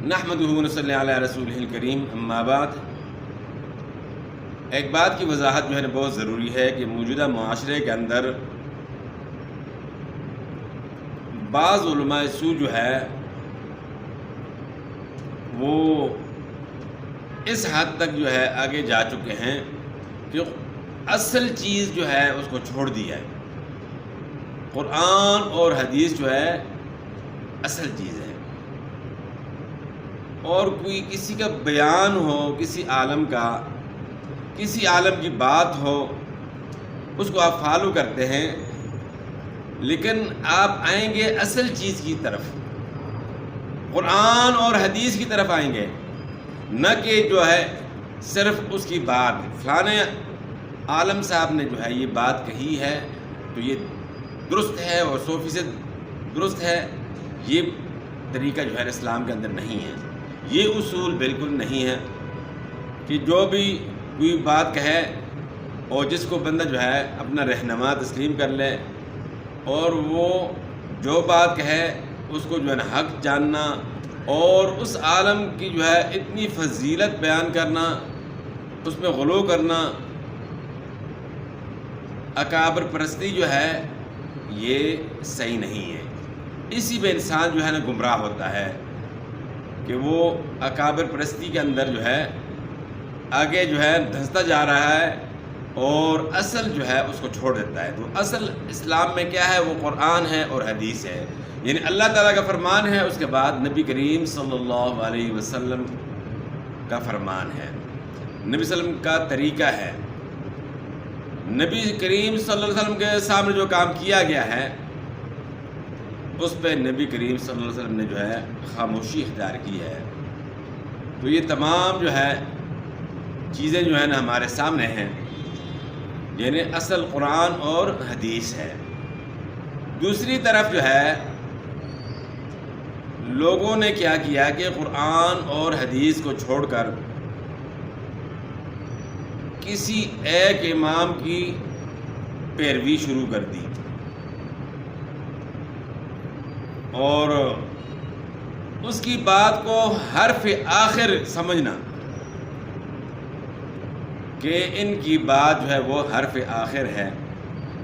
نحمدہ و نصلی علی رسولہ الکریم، اما بعد۔ ایک بات کی وضاحت جو ہے بہت ضروری ہے کہ موجودہ معاشرے کے اندر بعض علماء سو جو ہے وہ اس حد تک جو ہے آگے جا چکے ہیں کہ اصل چیز جو ہے اس کو چھوڑ دیا ہے۔ قرآن اور حدیث جو ہے اصل چیز ہے، اور کوئی کسی کا بیان ہو، کسی عالم کا، کسی عالم کی بات ہو، اس کو آپ فالو کرتے ہیں، لیکن آپ آئیں گے اصل چیز کی طرف، قرآن اور حدیث کی طرف آئیں گے، نہ کہ جو ہے صرف اس کی بات فلانے عالم صاحب نے جو ہے یہ بات کہی ہے تو یہ درست ہے اور 100% درست ہے۔ یہ طریقہ جو ہے اسلام کے اندر نہیں ہے، یہ اصول بالکل نہیں ہے کہ جو بھی کوئی بات کہے اور جس کو بندہ جو ہے اپنا رہنما تسلیم کر لے، اور وہ جو بات کہے اس کو جو ہے حق جاننا اور اس عالم کی جو ہے اتنی فضیلت بیان کرنا، اس میں غلو کرنا، اکابر پرستی جو ہے یہ صحیح نہیں ہے۔ اسی پہ انسان جو ہے نا گمراہ ہوتا ہے کہ وہ اکابر پرستی کے اندر جو ہے آگے جو ہے دھنستا جا رہا ہے اور اصل جو ہے اس کو چھوڑ دیتا ہے۔ تو اصل اسلام میں کیا ہے؟ وہ قرآن ہے اور حدیث ہے، یعنی اللہ تعالیٰ کا فرمان ہے، اس کے بعد نبی کریم صلی اللہ علیہ وسلم کا فرمان ہے، نبی صلی اللہ علیہ وسلم کا طریقہ ہے۔ نبی کریم صلی اللہ علیہ وسلم کے سامنے جو کام کیا گیا ہے اس پہ نبی کریم صلی اللہ علیہ وسلم نے جو ہے خاموشی اختیار کی ہے۔ تو یہ تمام جو ہے چیزیں جو ہیں نا ہمارے سامنے ہیں، یعنی اصل قرآن اور حدیث ہے۔ دوسری طرف جو ہے لوگوں نے کیا کیا کہ قرآن اور حدیث کو چھوڑ کر کسی ایک امام کی پیروی شروع کر دی، اور اس کی بات کو حرف آخر سمجھنا کہ ان کی بات جو ہے وہ حرف آخر ہے،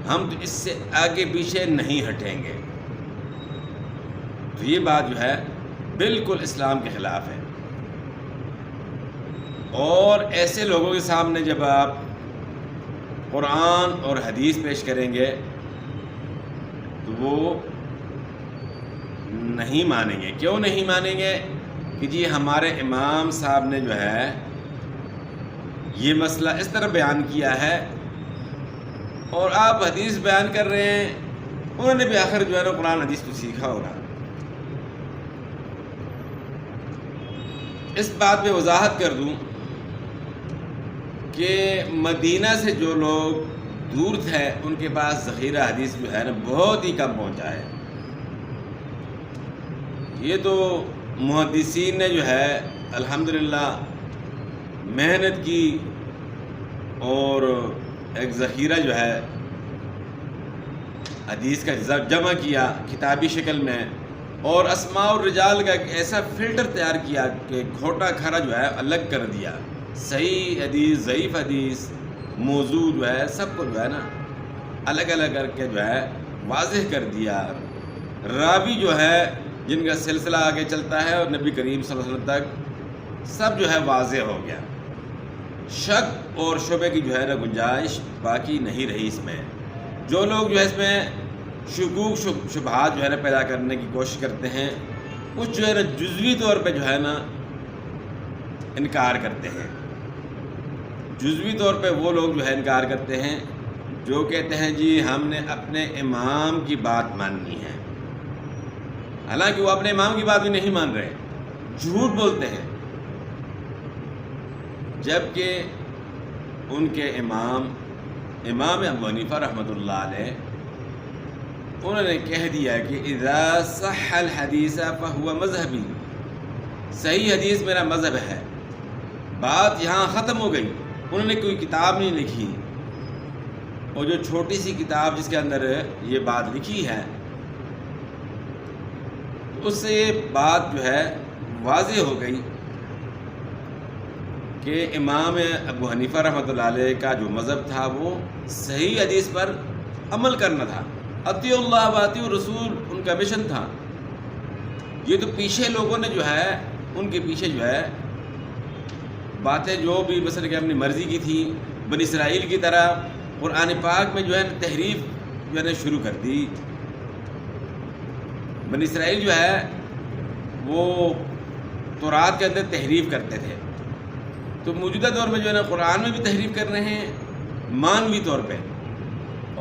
ہم تو اس سے آگے پیچھے نہیں ہٹیں گے۔ تو یہ بات جو ہے بالکل اسلام کے خلاف ہے، اور ایسے لوگوں کے سامنے جب آپ قرآن اور حدیث پیش کریں گے تو وہ نہیں مانیں گے۔ کیوں نہیں مانیں گے؟ کہ جی ہمارے امام صاحب نے جو ہے یہ مسئلہ اس طرح بیان کیا ہے اور آپ حدیث بیان کر رہے ہیں، انہوں نے بھی آخر جو ہے نا قرآن حدیث تو سیکھا ہوگا۔ اس بات میں وضاحت کر دوں کہ مدینہ سے جو لوگ دور تھے ان کے پاس ذخیرہ حدیث جو ہے نا بہت ہی کم پہنچا ہے۔ یہ تو محدثین نے جو ہے الحمدللہ محنت کی اور ایک ذخیرہ جو ہے حدیث کا جمع کیا کتابی شکل میں، اور اسماء الرجال کا ایک ایسا فلٹر تیار کیا کہ گھوٹا کھرا جو ہے الگ کر دیا، صحیح حدیث، ضعیف حدیث، موضوع جو ہے سب کو جو ہے نا الگ الگ کر کے جو ہے واضح کر دیا۔ راوی جو ہے جن کا سلسلہ آگے چلتا ہے اور نبی کریم صلی اللہ علیہ وسلم تک سب جو ہے واضح ہو گیا، شک اور شبہ کی جو ہے نا گنجائش باقی نہیں رہی اس میں۔ جو لوگ جو ہے اس میں شکوک شبہات جو ہے نا پیدا کرنے کی کوشش کرتے ہیں، کچھ جو ہے نا جزوی طور پہ جو ہے نا انکار کرتے ہیں۔ جزوی طور پہ وہ لوگ جو ہے انکار کرتے ہیں جو کہتے ہیں جی ہم نے اپنے امام کی بات ماننی ہے، حالانکہ وہ اپنے امام کی بات بھی نہیں مان رہے، جھوٹ بولتے ہیں، جبکہ ان کے امام ابو حنیفہ رحمۃ اللہ علیہ انہوں نے کہہ دیا کہ اذا صح الحدیث فہو مذہبی، صحیح حدیث میرا مذہب ہے۔ بات یہاں ختم ہو گئی، انہوں نے کوئی کتاب نہیں لکھی، اور جو چھوٹی سی کتاب جس کے اندر یہ بات لکھی ہے اس سے یہ بات جو ہے واضح ہو گئی کہ امام ابو حنیفہ رحمۃ اللہ علیہ کا جو مذہب تھا وہ صحیح حدیث پر عمل کرنا تھا. اطیعوا اللہ و اطیعوا الرسول ان کا مشن تھا. یہ تو پیچھے لوگوں نے جو ہے ان کے پیچھے جو ہے باتیں جو بھی مثلا کہ اپنی مرضی کی تھی بنی اسرائیل کی طرح قرآن پاک میں جو ہے تحریف جو ہے نا شروع کر دی. بنی اسرائیل جو ہے وہ تورات کے اندر تحریف کرتے تھے، تو موجودہ دور میں جو ہے نا قرآن میں بھی تحریف کر رہے ہیں مانوی طور پہ.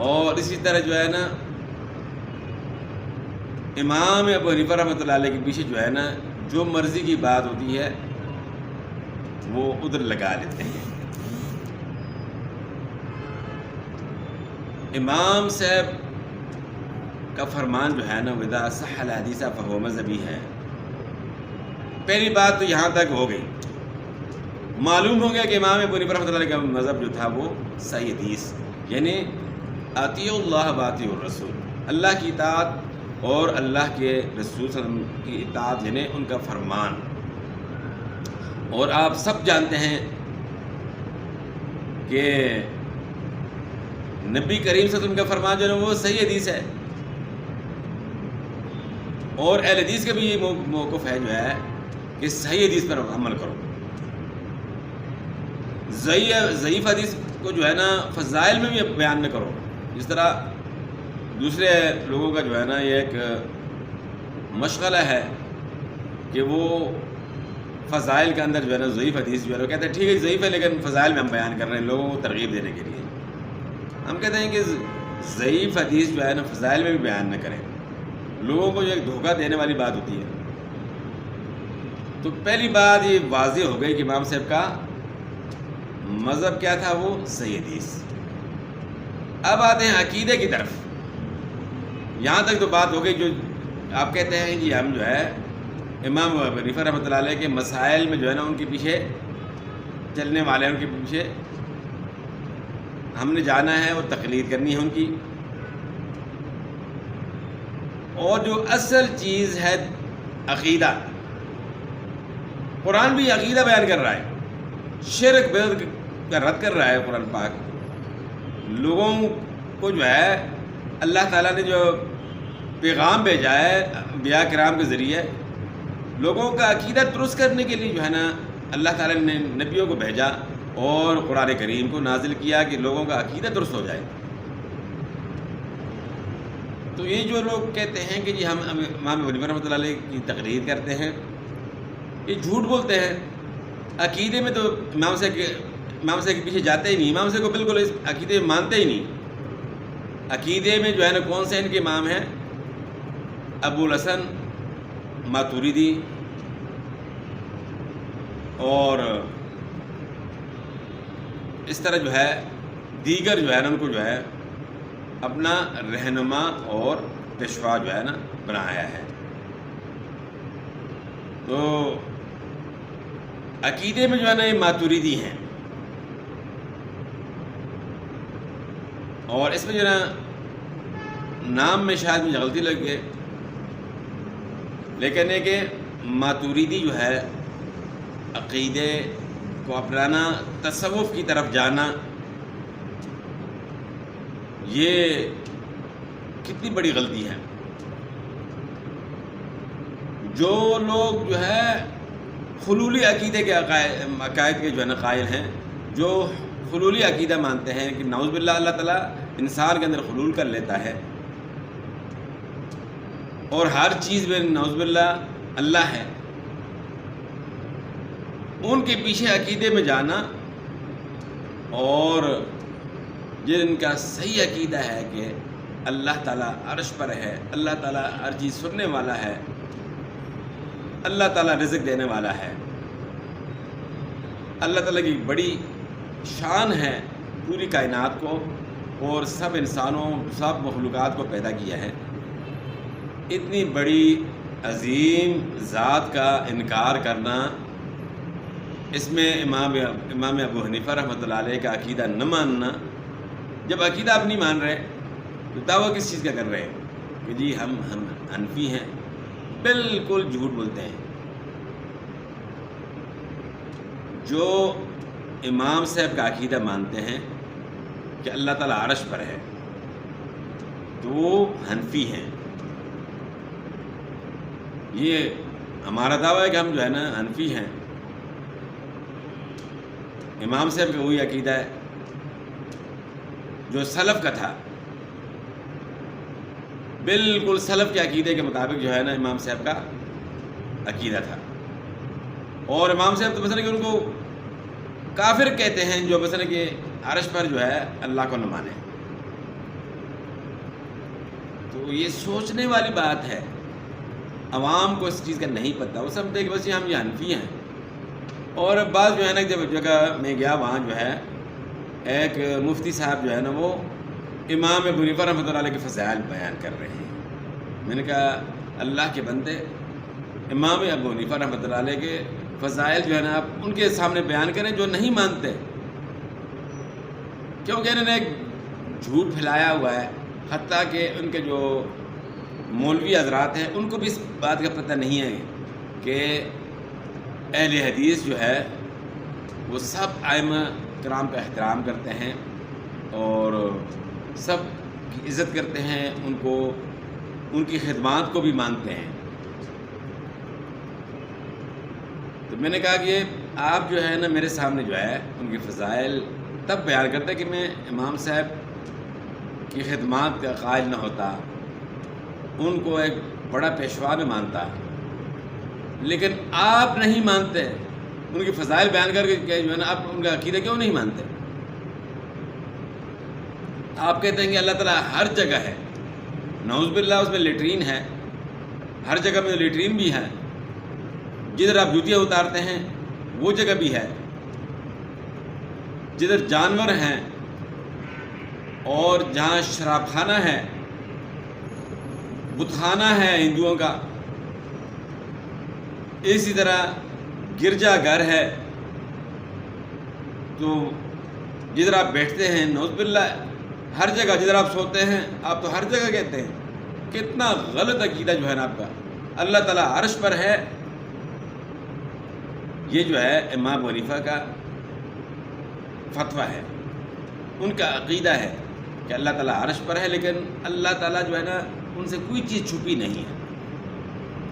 اور اسی طرح جو ہے نا امام ابو حنیفہ رحمۃ اللہ علیہ کے پیچھے جو ہے نا جو مرضی کی بات ہوتی ہے وہ ادھر لگا لیتے ہیں. امام صاحب کا فرمان جو ہے نا وَإِذَا صَحَّ الْحَدِيثُ فَهُوَ مذہبی ہے. پہلی بات تو یہاں تک ہو گئی، معلوم ہو گیا کہ امام ابو حنیفہ رحمۃ اللہ علیہ کا مذہب جو تھا وہ صحیح حدیث، یعنی اطیعوا اللہ و اطیعوا الرسول، اللہ کی اطاعت اور اللہ کے رسول صلی اللہ علیہ وسلم کی اطاعت، یعنی ان کا فرمان. اور آپ سب جانتے ہیں کہ نبی کریم صلی اللہ علیہ وسلم کا فرمان جو ہے وہ صحیح حدیث ہے، اور اہل حدیث کا بھی یہ موقف ہے جو ہے کہ صحیح حدیث پر عمل کرو. ضعیف حدیث کو جو ہے نا فضائل میں بھی بیان نہ کرو. جس طرح دوسرے لوگوں کا جو ہے نا یہ ایک مشغلہ ہے کہ وہ فضائل کے اندر جو ہے نا ضعیف حدیث جو ہے وہ کہتے ہیں ٹھیک ہے ضعیف ہے لیکن فضائل میں ہم بیان کر رہے ہیں لوگوں کو ترغیب دینے کے لیے. ہم کہتے ہیں کہ ضعیف حدیث جو ہے نا فضائل میں بھی بیان نہ کریں، لوگوں کو جو ایک دھوکہ دینے والی بات ہوتی ہے. تو پہلی بات یہ واضح ہو گئی کہ امام صاحب کا مذہب کیا تھا، وہ صحیح حدیث. اب آتے ہیں عقیدے کی طرف. یہاں تک تو بات ہو گئی جو آپ کہتے ہیں جی ہم جو ہے امام ابو حنیفہ رحمۃ اللہ علیہ کے مسائل میں جو ہے نا ان کے پیچھے چلنے والے ہیں، ان کے پیچھے ہم نے جانا ہے اور تقلید کرنی ہے ان کی. اور جو اصل چیز ہے عقیدہ، قرآن بھی عقیدہ بیان کر رہا ہے، شرک بدعت کا رد کر رہا ہے. قرآن پاک لوگوں کو جو ہے اللہ تعالیٰ نے جو پیغام بھیجا ہے انبیاء کرام کے ذریعے لوگوں کا عقیدہ درست کرنے کے لیے جو ہے نا اللہ تعالیٰ نے نبیوں کو بھیجا اور قرآن کریم کو نازل کیا کہ لوگوں کا عقیدہ درست ہو جائے. تو یہ جو لوگ کہتے ہیں کہ جی ہم امام ابو حنیفہ رحمۃ اللہ علیہ کی تقلید کرتے ہیں، یہ جھوٹ بولتے ہیں. عقیدے میں تو امام صاحب کے پیچھے جاتے ہی نہیں، امام صاحب کو بالکل اس عقیدے میں مانتے ہی نہیں. عقیدے میں جو ہے نا کون سے ان کے امام ہیں؟ ابو الحسن ماتوریدی اور اس طرح جو ہے دیگر جو ہے نا ان کو جو ہے اپنا رہنما اور پیشوا جو ہے نا بنایا ہے. تو عقیدے میں جو ہے نا یہ ماتوریدی ہیں، اور اس میں جو ہے نا نام میں شاید مجھے غلطی لگ گئی، لیکن ہے کہ ماتوریدی جو ہے عقیدے کو اپنانا، تصوف کی طرف جانا، یہ کتنی بڑی غلطی ہے. جو لوگ جو ہے حلولی عقیدے کے عقائد کے جو ہے نا قائل ہیں، جو حلولی عقیدہ مانتے ہیں کہ نعوذ باللہ اللہ تعالیٰ انسان کے اندر حلول کر لیتا ہے اور ہر چیز میں نعوذ باللہ اللہ ہے، ان کے پیچھے عقیدے میں جانا، اور جن کا صحیح عقیدہ ہے کہ اللہ تعالیٰ عرش پر ہے، اللہ تعالیٰ ہر چیز سننے والا ہے، اللہ تعالیٰ رزق دینے والا ہے، اللہ تعالیٰ کی بڑی شان ہے پوری کائنات کو اور سب انسانوں سب مخلوقات کو پیدا کیا ہے. اتنی بڑی عظیم ذات کا انکار کرنا، اس میں امام ابو حنیفہ رحمۃ اللہ علیہ کا عقیدہ نہ ماننا. جب عقیدہ آپ نہیں مان رہے تو دعویٰ کس چیز کا کر رہے ہیں کہ جی ہم حنفی ہیں؟ بالکل جھوٹ بولتے ہیں. جو امام صاحب کا عقیدہ مانتے ہیں کہ اللہ تعالیٰ عرش پر ہے تو وہ حنفی ہیں. یہ ہمارا دعویٰ ہے کہ ہم جو ہے نا حنفی ہیں. امام صاحب کا وہی عقیدہ ہے جو سلف کا تھا، بالکل سلف کے عقیدے کے مطابق جو ہے نا امام صاحب کا عقیدہ تھا. اور امام صاحب تو مثلا کہ ان کو کافر کہتے ہیں جو مثلا کہ عرش پر جو ہے اللہ کو نہ مانے. تو یہ سوچنے والی بات ہے. عوام کو اس چیز کا نہیں پتہ، وہ سمجھتے کہ بس یہ ہم یہ حنفی ہیں. اور بعض جو ہے نا جب جگہ میں گیا وہاں جو ہے ایک مفتی صاحب جو ہے نا وہ امام ابو حنیفہ رحمۃ اللہ علیہ کے فضائل بیان کر رہے ہیں. میں نے کہا اللہ کے بندے، امام ابو حنیفہ رحمۃ اللہ علیہ کے فضائل جو ہے نا آپ ان کے سامنے بیان کریں جو نہیں مانتے، کیونکہ انہوں نے ایک جھوٹ پھیلایا ہوا ہے. حتیٰ کہ ان کے جو مولوی حضرات ہیں ان کو بھی اس بات کا پتہ نہیں ہے کہ اہل حدیث جو ہے وہ سب ائمہ کرام کا احترام کرتے ہیں اور سب کی عزت کرتے ہیں، ان کو ان کی خدمات کو بھی مانتے ہیں. تو میں نے کہا کہ آپ جو ہے نا میرے سامنے جو ہے ان کے فضائل تب بیان کرتے کہ میں امام صاحب کی خدمات کا قائل نہ ہوتا، ان کو ایک بڑا پیشوا میں مانتا، لیکن آپ نہیں مانتے. ان کے فضائل بیان کر کے کہ جو ہے نا آپ ان کا عقیدہ کیوں نہیں مانتے؟ آپ کہتے ہیں کہ اللہ تعالیٰ ہر جگہ ہے، نعوذ باللہ اس میں لیٹرین ہے، ہر جگہ میں لیٹرین بھی ہے، جدھر آپ جوتیاں اتارتے ہیں وہ جگہ بھی ہے، جدھر جانور ہیں اور جہاں شراب خانہ ہے، بت خانہ ہے ہندوؤں کا، اسی طرح گرجا گھر ہے. تو جدھر آپ بیٹھتے ہیں نعوذ باللہ ہر جگہ، جدھر آپ سوتے ہیں آپ تو ہر جگہ کہتے ہیں. کتنا غلط عقیدہ جو ہے نا آپ کا. اللہ تعالیٰ عرش پر ہے، یہ جو ہے امام ابو حنیفہ کا فتویٰ ہے، ان کا عقیدہ ہے کہ اللہ تعالیٰ عرش پر ہے، لیکن اللہ تعالیٰ جو ہے نا ان سے کوئی چیز چھپی نہیں ہے.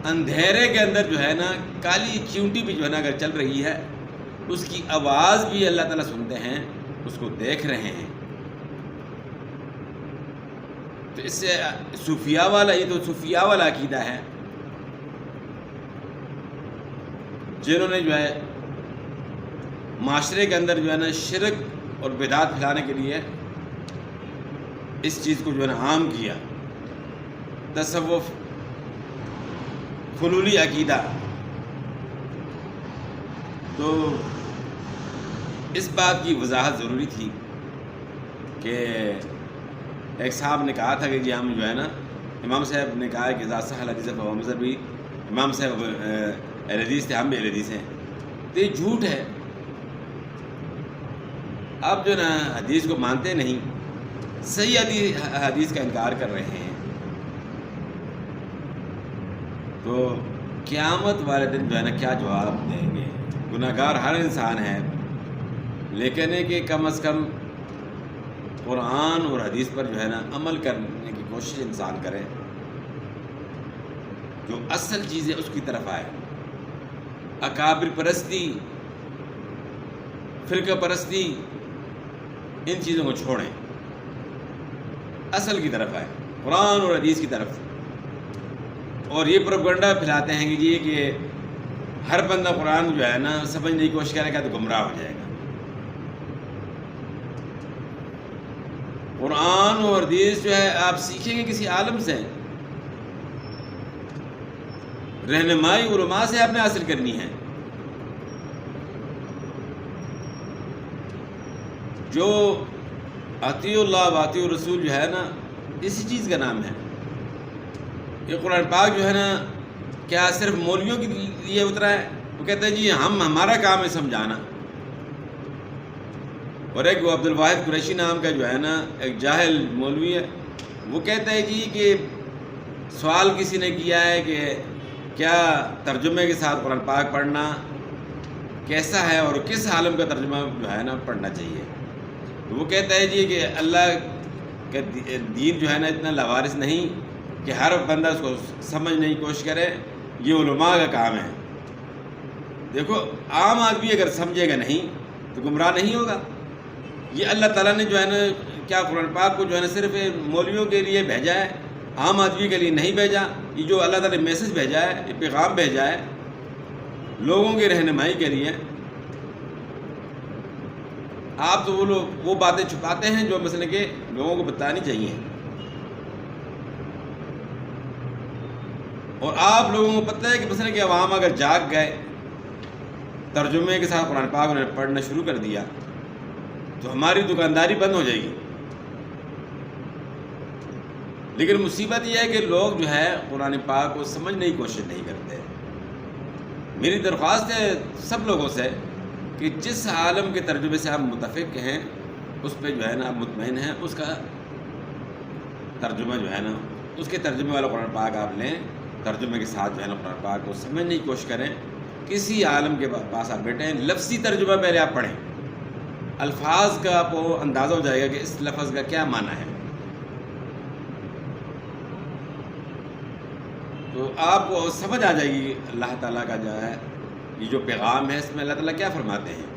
اندھیرے کے اندر جو ہے نا کالی چیونٹی بھی جو ہے نا اگر چل رہی ہے اس کی آواز بھی اللہ تعالیٰ سنتے ہیں، اس کو دیکھ رہے ہیں. تو اس سے صوفیاء والا، یہ تو صوفیاء والا عقیدہ ہے جنہوں نے جو ہے معاشرے کے اندر جو ہے نا شرک اور بدعت پھیلانے کے لیے اس چیز کو جو ہے نا عام کیا. تصوف، حلولی عقیدہ. تو اس بات کی وضاحت ضروری تھی کہ ایک صاحب نے کہا تھا کہ جی ہم جو ہے نا امام صاحب نے کہا کہ ذات صحل حدیث فہو مذہبی، امام صاحب اہل حدیث تھے، ہم بھی اہل حدیث ہیں. تو یہ جھوٹ ہے. آپ جو نا حدیث کو مانتے نہیں، صحیح حدیث کا انکار کر رہے ہیں. تو قیامت والے دن جو ہے نا کیا جواب دیں گے؟ گناہگار ہر انسان ہے، لیکن ہے کہ کم از کم قرآن اور حدیث پر جو ہے نا عمل کرنے کی کوشش انسان کرے، جو اصل چیز ہے اس کی طرف آئے. اکابر پرستی، فرقہ پرستی، ان چیزوں کو چھوڑیں، اصل کی طرف آئے، قرآن اور حدیث کی طرف. اور یہ پروپیگنڈا پھیلاتے ہیں کہ جی کہ ہر بندہ قرآن جو ہے نا سمجھنے کی کوشش کرے گا تو گمراہ ہو جائے گا. قرآن اور حدیث جو ہے آپ سیکھیں گے کسی عالم سے، رہنمائی علماء سے آپ نے حاصل کرنی ہے. جو اطیع اللہ و اطیع الرسول جو ہے نا اسی چیز کا نام ہے. یہ قرآن پاک جو ہے نا کیا صرف مولویوں کے لیے اترا ہے؟ وہ کہتے ہیں جی ہمارا کام ہے سمجھانا. اور ایک وہ عبد الواحد قریشی نام کا جو ہے نا ایک جاہل مولوی ہے، وہ کہتا ہے جی کہ سوال کسی نے کیا ہے کہ کیا ترجمے کے ساتھ قرآن پاک پڑھنا کیسا ہے اور کس عالم کا ترجمہ جو ہے نا پڑھنا چاہیے. وہ کہتا ہے جی کہ اللہ کا دین جو ہے نا اتنا لاوارث نہیں کہ ہر بندہ اس کو سمجھنے کی کوشش کرے، یہ علماء کا کام ہے. دیکھو عام آدمی اگر سمجھے گا نہیں تو گمراہ نہیں ہوگا. یہ اللہ تعالیٰ نے جو ہے نا کیا قرآن پاک کو جو ہے نا صرف مولویوں کے لیے بھیجا ہے، عام آدمی کے لیے نہیں بھیجا. یہ جو اللہ تعالیٰ نے میسج بھیجا ہے، یہ پیغام بھیجا ہے لوگوں کی رہنمائی کے لیے. آپ تو وہ باتیں چھپاتے ہیں جو مثلا کہ لوگوں کو بتانی چاہیے، اور آپ لوگوں کو پتہ ہے کہ مثلا کہ عوام اگر جاگ گئے، ترجمے کے ساتھ قرآن پاک انہیں پڑھنا شروع کر دیا تو ہماری دکانداری بند ہو جائے گی. لیکن مصیبت یہ ہے کہ لوگ جو ہے قرآن پاک کو سمجھنے کی کوشش نہیں کرتے. میری درخواست ہے سب لوگوں سے کہ جس عالم کے ترجمے سے آپ متفق ہیں اس پہ جو ہے نا آپ مطمئن ہیں، اس کا ترجمہ جو ہے نا اس کے ترجمے والا قرآن پاک آپ لیں، ترجمے کے ساتھ جو ہے نا قرآن پاک کو سمجھنے کی کوشش کریں. کسی عالم کے پاس آپ بیٹھیں، لفظی ترجمہ پہلے آپ پڑھیں، الفاظ کا آپ کو اندازہ ہو جائے گا کہ اس لفظ کا کیا معنی ہے. تو آپ کو سمجھ آ جائے گی اللہ تعالیٰ کا جو ہے یہ جو پیغام ہے اس میں اللہ تعالیٰ کیا فرماتے ہیں.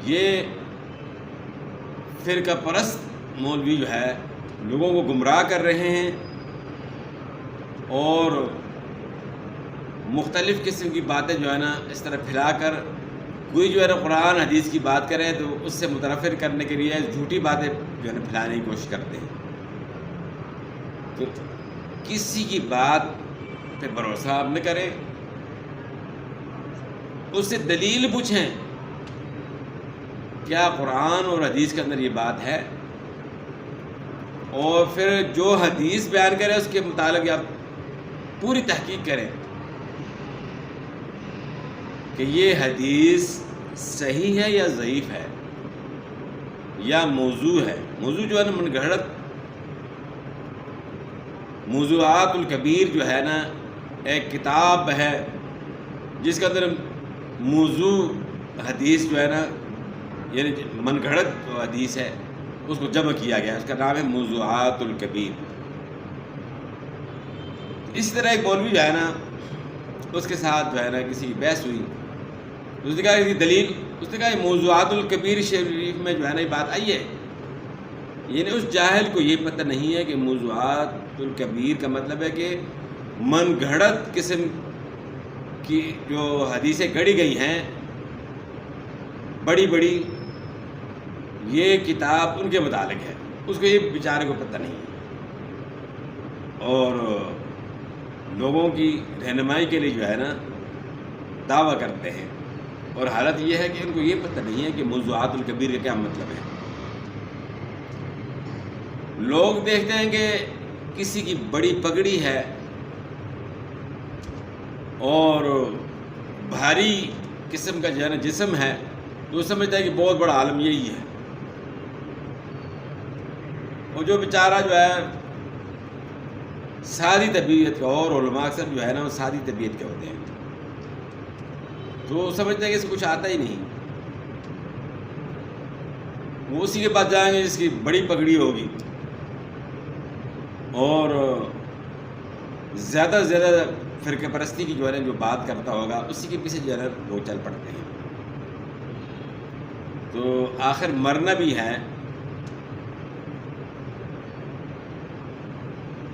یہ فرقہ پرست مولوی جو ہے لوگوں کو گمراہ کر رہے ہیں اور مختلف قسم کی باتیں جو ہے نا اس طرح پھیلا کر، کوئی جو ہے نا قرآن حدیث کی بات کرے تو اس سے متنفر کرنے کے لیے جھوٹی باتیں جو ہے نا پھیلانے کی کوشش کرتے ہیں. تو کسی کی بات پہ بھروسہ آپ نہ کریں، اس سے دلیل پوچھیں کیا قرآن اور حدیث کے اندر یہ بات ہے، اور پھر جو حدیث بیان کرے اس کے متعلق آپ پوری تحقیق کریں کہ یہ حدیث صحیح ہے یا ضعیف ہے یا موضوع ہے. موضوع جو ہے نا من گھڑت موضوعات الکبیر جو ہے نا ایک کتاب ہے جس کے اندر موضوع حدیث جو ہے نا یعنی من گھڑت حدیث ہے اس کو جمع کیا گیا، اس کا نام ہے موضوعات الکبیر. اسی طرح ایک مولوی جو ہے نا اس کے ساتھ جو ہے نا کسی کی بحث ہوئی، اس نے کہا کہ دلیل، اس نے کہا یہ موضوعات الکبیر شریف میں جو ہے نا یہ بات آئی ہے. یعنی اس جاہل کو یہ پتہ نہیں ہے کہ موضوعات الکبیر کا مطلب ہے کہ من گھڑت قسم کی جو حدیثیں گھڑی گئی ہیں بڑی بڑی، یہ کتاب ان کے متعلق ہے. اس کو یہ بیچارے کو پتہ نہیں ہے، اور لوگوں کی رہنمائی کے لیے جو ہے نا دعویٰ کرتے ہیں، اور حالت یہ ہے کہ ان کو یہ پتہ نہیں ہے کہ موضوعات الکبیر کا کیا مطلب ہے. لوگ دیکھتے ہیں کہ کسی کی بڑی پگڑی ہے اور بھاری قسم کا جو ہے نا جسم ہے تو وہ سمجھتا ہے کہ بہت بڑا عالم یہی ہے، اور جو بیچارہ جو ہے سادی طبیعت کا، اور علماء اکثر جو ہے نا وہ سادی طبیعت کے ہوتے ہیں، تو وہ سمجھتے ہیں کہ اس کو کچھ آتا ہی نہیں. وہ اسی کے پاس جائیں گے جس کی بڑی پگڑی ہوگی اور زیادہ سے زیادہ فرقہ پرستی کی جو ہے نا جو بات کرتا ہوگا اسی کے پیچھے جو ہے نا لوگ چل پڑتے ہیں. تو آخر مرنا بھی ہے.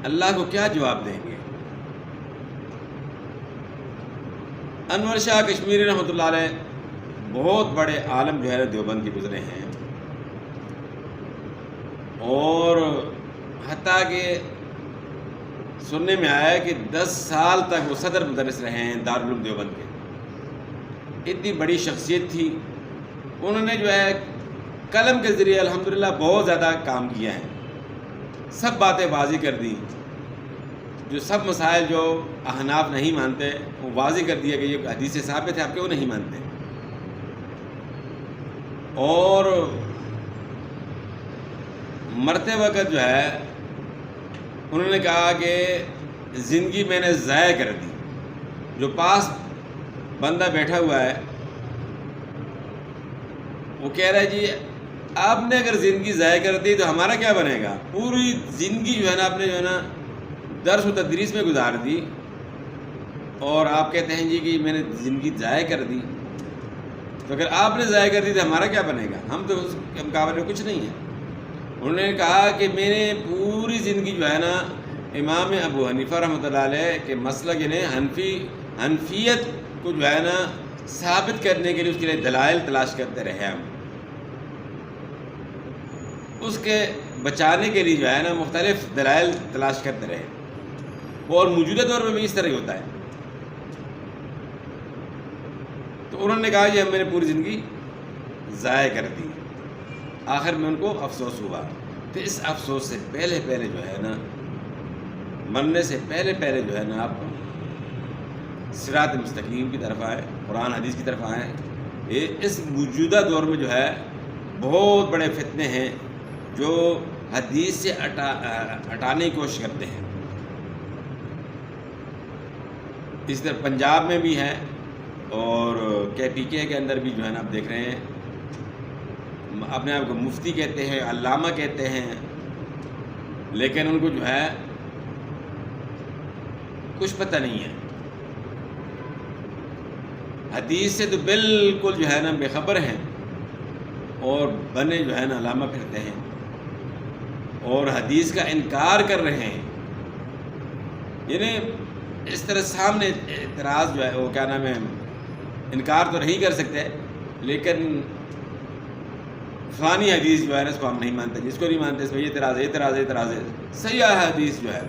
اللہ کو کیا جواب دیں گے؟ انور شاہ کشمیری رحمۃ اللہ علیہ بہت بڑے عالم جو ہے دیوبند کے گزرے ہیں، اور حتیٰ کہ سننے میں آیا کہ 10 سال تک وہ صدر مدرس رہے ہیں دارالعلوم دیوبند کے. اتنی بڑی شخصیت تھی. انہوں نے جو ہے قلم کے ذریعے الحمدللہ بہت زیادہ کام کیا ہے، سب باتیں واضح کر دی، جو سب مسائل جو احناف نہیں مانتے وہ واضح کر دیا کہ یہ حدیث ثابت ہے، آپ کیوں نہیں مانتے. اور مرتے وقت جو ہے انہوں نے کہا کہ زندگی میں نے ضائع کر دی، جو پاس بندہ بیٹھا ہوا ہے، وہ کہہ رہا ہے جی آپ نے اگر زندگی ضائع کر دی تو ہمارا کیا بنے گا؟ پوری زندگی جو ہے نا آپ نے جو ہے نا درس و تدریس میں گزار دی، اور آپ کہتے ہیں جی کہ میں نے زندگی ضائع کر دی، تو اگر آپ نے ضائع کر دی تو ہمارا کیا بنے گا؟ ہم تو اس کے مقابلے میں کچھ نہیں ہیں۔ انہوں نے کہا کہ میں نے پوری زندگی جو ہے نا امام ابو حنیفہ رحمۃ اللہ علیہ کے مسلک یعنی حنفیت کو جو ہے نا ثابت کرنے کے لیے اس کے لیے دلائل تلاش کرتے رہے، ہم اس کے بچانے کے لیے جو ہے نا مختلف دلائل تلاش کرتے رہے، اور موجودہ دور میں بھی اس طرح ہی ہوتا ہے۔ تو انہوں نے کہا کہ میں نے پوری زندگی ضائع کر دی، آخر میں ان کو افسوس ہوا۔ تو اس افسوس سے پہلے جو ہے نا، مرنے سے پہلے جو ہے نا آپ صراط مستقیم کی طرف آئیں، قرآن حدیث کی طرف آئیں۔ یہ اس موجودہ دور میں جو ہے بہت بڑے فتنے ہیں جو حدیث سے ہٹانے کی کوشش کرتے ہیں۔ اس طرح پنجاب میں بھی ہے، اور KPK کے اندر بھی جو ہے نا آپ دیکھ رہے ہیں، اپنے آپ کو مفتی کہتے ہیں، علامہ کہتے ہیں، لیکن ان کو جو ہے کچھ پتہ نہیں ہے، حدیث سے تو بالکل جو ہے نا بے خبر ہیں، اور بنے جو ہے نا علامہ پھرتے ہیں، اور حدیث کا انکار کر رہے ہیں۔ یعنی اس طرح سامنے اعتراض جو ہے وہ کیا نام ہے، انکار تو نہیں کر سکتے، لیکن فلانی حدیث جو ہے نا اس کو ہم نہیں مانتے، جس کو نہیں مانتے اس میں یہ اعتراض ہے۔ صحیح حدیث جو ہے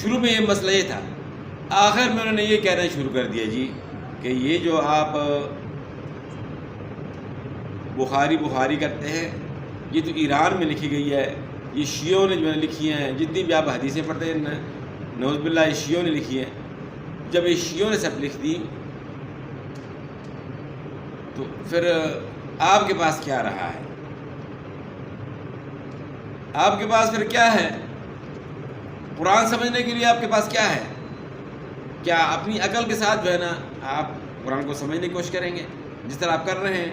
شروع میں یہ مسئلہ یہ تھا، آخر میں انہوں نے یہ کہنا شروع کر دیا جی کہ یہ جو آپ بخاری کرتے ہیں یہ تو ایران میں لکھی گئی ہے، یہ شیعوں نے جو ہے لکھی ہیں، جتنی بھی آپ حدیثیں پڑھتے ہیں نعوذ باللہ یہ شیعوں نے لکھی ہیں۔ جب یہ شیعوں نے سب لکھ دی تو پھر آپ کے پاس کیا رہا ہے؟ آپ کے پاس پھر کیا ہے؟ قرآن سمجھنے کے لیے آپ کے پاس کیا ہے؟ کیا اپنی عقل کے ساتھ جو ہے نا آپ قرآن کو سمجھنے کی کوشش کریں گے جس طرح آپ کر رہے ہیں؟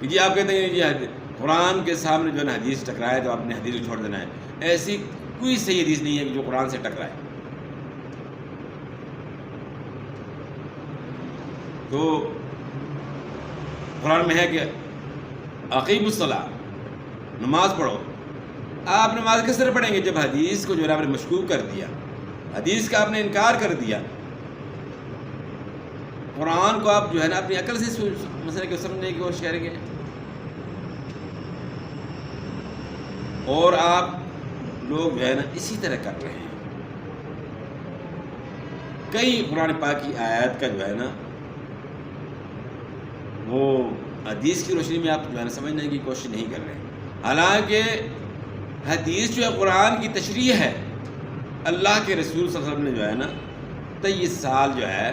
کہ جی آپ کہتے ہیں جی قرآن کے سامنے جو ہے نا حدیث ٹکرائے تو آپ نے حدیث کو چھوڑ دینا ہے۔ ایسی کوئی صحیح حدیث نہیں ہے کہ جو قرآن سے ٹکرائے۔ تو قرآن میں ہے کہ اقیموا الصلاۃ، نماز پڑھو۔ آپ نماز کس طرح پڑھیں گے جب حدیث کو جو ہے آپ نے مشکوک کر دیا، حدیث کا آپ نے انکار کر دیا؟ قرآن کو آپ جو ہے نا اپنی عقل سے مسئلے کو سمجھنے کی کوشش کریں گے، اور آپ لوگ جو ہے نا اسی طرح کر رہے ہیں۔ کئی قرآن پاک کی آیات کا جو ہے نا وہ حدیث کی روشنی میں آپ جو ہے نا سمجھنے کی کوشش نہیں کر رہے، حالانکہ حدیث جو ہے قرآن کی تشریح ہے۔ اللہ کے رسول صلی اللہ علیہ وسلم نے جو ہے نا 23 سال جو ہے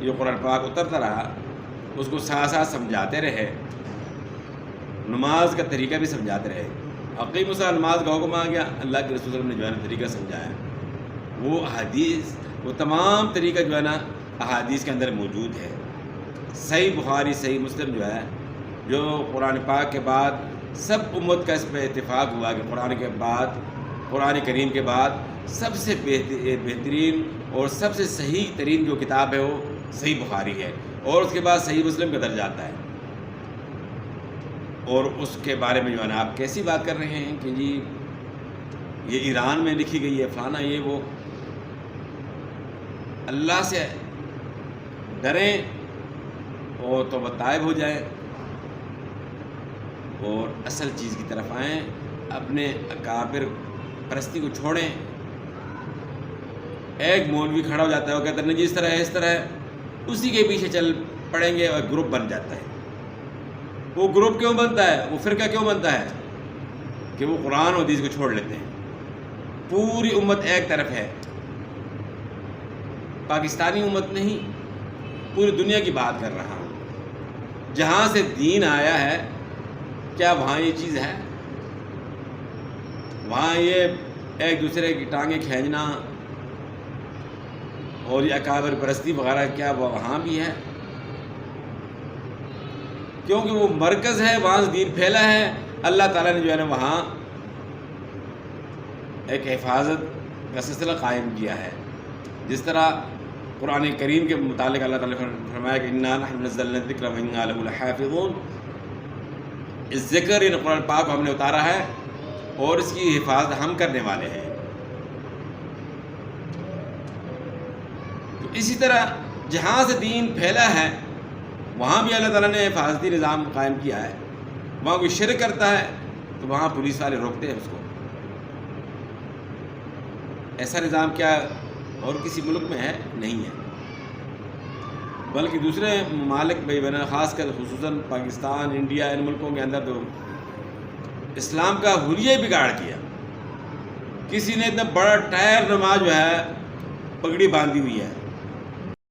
یہ قرآن پاک اترتا رہا، اس کو ساتھ ساتھ سمجھاتے رہے، نماز کا طریقہ بھی سمجھاتے رہے۔ اقیموا الصلاۃ، نماز کا حکم آ گیا، اللہ کے رسول صلی اللہ علیہ وسلم نے جو ہے نا طریقہ سمجھایا۔ وہ حدیث، وہ تمام طریقہ جو ہے نا احادیث کے اندر موجود ہے۔ صحیح بخاری، صحیح مسلم جو ہے، جو قرآن پاک کے بعد سب امت کا اس پہ اتفاق ہوا کہ قرآن کریم کے بعد سب سے بہترین اور سب سے صحیح ترین جو کتاب ہے وہ صحیح بخاری ہے، اور اس کے بعد صحیح مسلم کا درجہ آتا ہے۔ اور اس کے بارے میں جو ہے نا آپ کیسی بات کر رہے ہیں کہ جی یہ ایران میں لکھی گئی ہے، فلانا یہ وہ۔ اللہ سے ڈریں اور توبہ طائب ہو جائیں اور اصل چیز کی طرف آئیں، اپنے اکابر پرستی کو چھوڑیں۔ ایک مولوی کھڑا ہو جاتا ہے، وہ کہتا ہے نہیں جی اس طرح ہے اس طرح ہے، اسی کے پیچھے چل پڑیں گے اور گروپ بن جاتا ہے۔ وہ گروپ کیوں بنتا ہے، وہ فرقہ کیوں بنتا ہے؟ کہ وہ قرآن و حدیث کو چھوڑ لیتے ہیں۔ پوری امت ایک طرف ہے، پاکستانی امت نہیں، پوری دنیا کی بات کر رہا ہوں۔ جہاں سے دین آیا ہے کیا وہاں یہ چیز ہے؟ وہاں یہ ایک دوسرے کی ٹانگیں کھینچنا، اور یہ اکابر پرستی وغیرہ کیا وہاں بھی ہے، کیونکہ وہ مرکز ہے، وہاں سے دین پھیلا ہے۔ اللہ تعالیٰ نے جو ہے نا وہاں ایک حفاظت کا سلسلہ قائم کیا ہے، جس طرح قرآن کریم کے متعلق اللہ تعالیٰ نے فرمایا کہ انا نحن نزلنا الذکر وانا لہ لحافظون، اس ذکر ان قرآن پاک کو ہم نے اتارا ہے اور اس کی حفاظت ہم کرنے والے ہیں۔ تو اسی طرح جہاں سے دین پھیلا ہے وہاں بھی اللہ تعالیٰ نے حفاظتی نظام قائم کیا ہے۔ وہاں کوئی شرک کرتا ہے تو وہاں پولیس والے روکتے ہیں اس کو۔ ایسا نظام کیا اور کسی ملک میں ہے؟ نہیں ہے، بلکہ دوسرے ممالک میں بنا، خاص کر خصوصاً پاکستان، انڈیا، ان ملکوں کے اندر تو اسلام کا حلیہ بگاڑ دیا۔ کسی نے اتنا بڑا ٹائر نما جو ہے پگڑی باندھی ہوئی ہے،